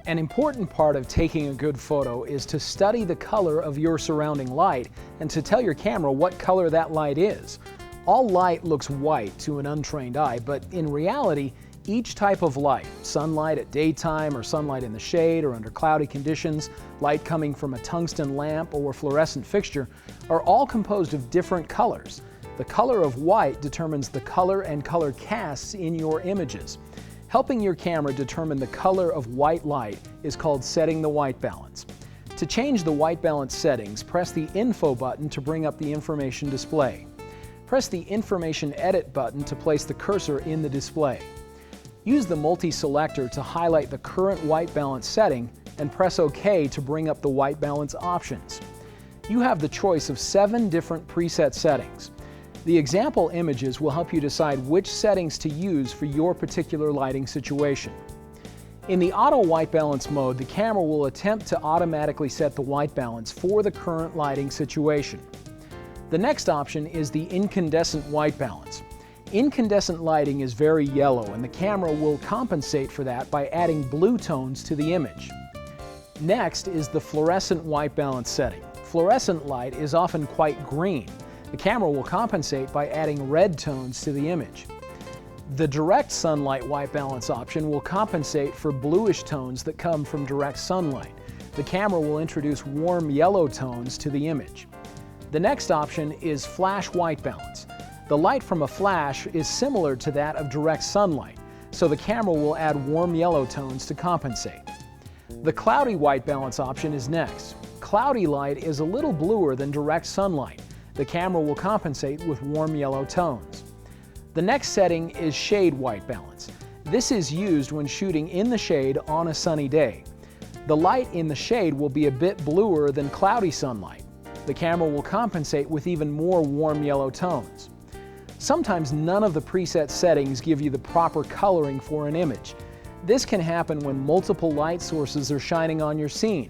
An important part of taking a good photo is to study the color of your surrounding light and to tell your camera what color that light is. All light looks white to an untrained eye, but in reality, each type of light, sunlight at daytime or sunlight in the shade or under cloudy conditions, light coming from a tungsten lamp or fluorescent fixture, are all composed of different colors. The color of white determines the color and color casts in your images. Helping your camera determine the color of white light is called setting the white balance. To change the white balance settings, press the Info button to bring up the information display. Press the Information Edit button to place the cursor in the display. Use the multi-selector to highlight the current white balance setting and press OK to bring up the white balance options. You have the choice of 7 different preset settings. The example images will help you decide which settings to use for your particular lighting situation. In the auto white balance mode, the camera will attempt to automatically set the white balance for the current lighting situation. The next option is the incandescent white balance. Incandescent lighting is very yellow, and the camera will compensate for that by adding blue tones to the image. Next is the fluorescent white balance setting. Fluorescent light is often quite green. The camera will compensate by adding red tones to the image. The direct sunlight white balance option will compensate for bluish tones that come from direct sunlight. The camera will introduce warm yellow tones to the image. The next option is flash white balance. The light from a flash is similar to that of direct sunlight, so the camera will add warm yellow tones to compensate. The cloudy white balance option is next. Cloudy light is a little bluer than direct sunlight. The camera will compensate with warm yellow tones. The next setting is shade white balance. This is used when shooting in the shade on a sunny day. The light in the shade will be a bit bluer than cloudy sunlight. The camera will compensate with even more warm yellow tones. Sometimes none of the preset settings give you the proper coloring for an image. This can happen when multiple light sources are shining on your scene.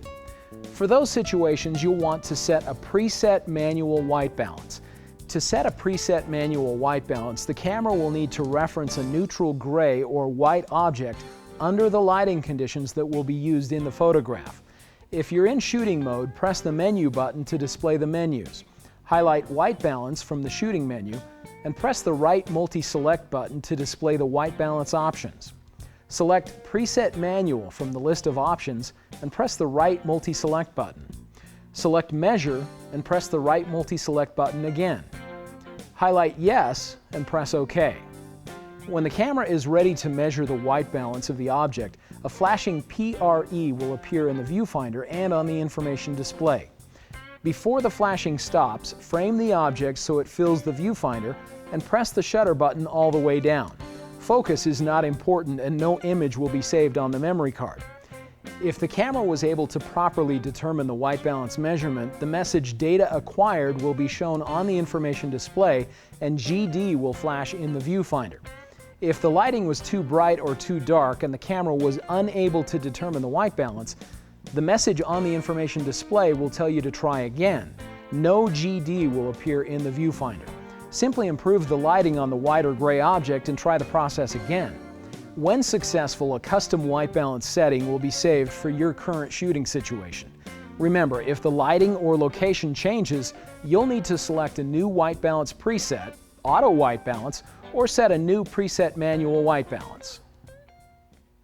For those situations, you'll want to set a preset manual white balance. To set a preset manual white balance, the camera will need to reference a neutral gray or white object under the lighting conditions that will be used in the photograph. If you're in shooting mode, press the menu button to display the menus. Highlight white balance from the shooting menu and press the right multi-select button to display the white balance options. Select Preset Manual from the list of options and press the right multi-select button. Select Measure and press the right multi-select button again. Highlight Yes and press OK. When the camera is ready to measure the white balance of the object, a flashing PRE will appear in the viewfinder and on the information display. Before the flashing stops, frame the object so it fills the viewfinder and press the shutter button all the way down. Focus is not important and no image will be saved on the memory card. If the camera was able to properly determine the white balance measurement, the message Data Acquired will be shown on the information display and GD will flash in the viewfinder. If the lighting was too bright or too dark and the camera was unable to determine the white balance, the message on the information display will tell you to try again. No GD will appear in the viewfinder. Simply improve the lighting on the white or gray object and try the process again. When successful, a custom white balance setting will be saved for your current shooting situation. Remember, if the lighting or location changes, you'll need to select a new white balance preset, auto white balance, or set a new preset manual white balance.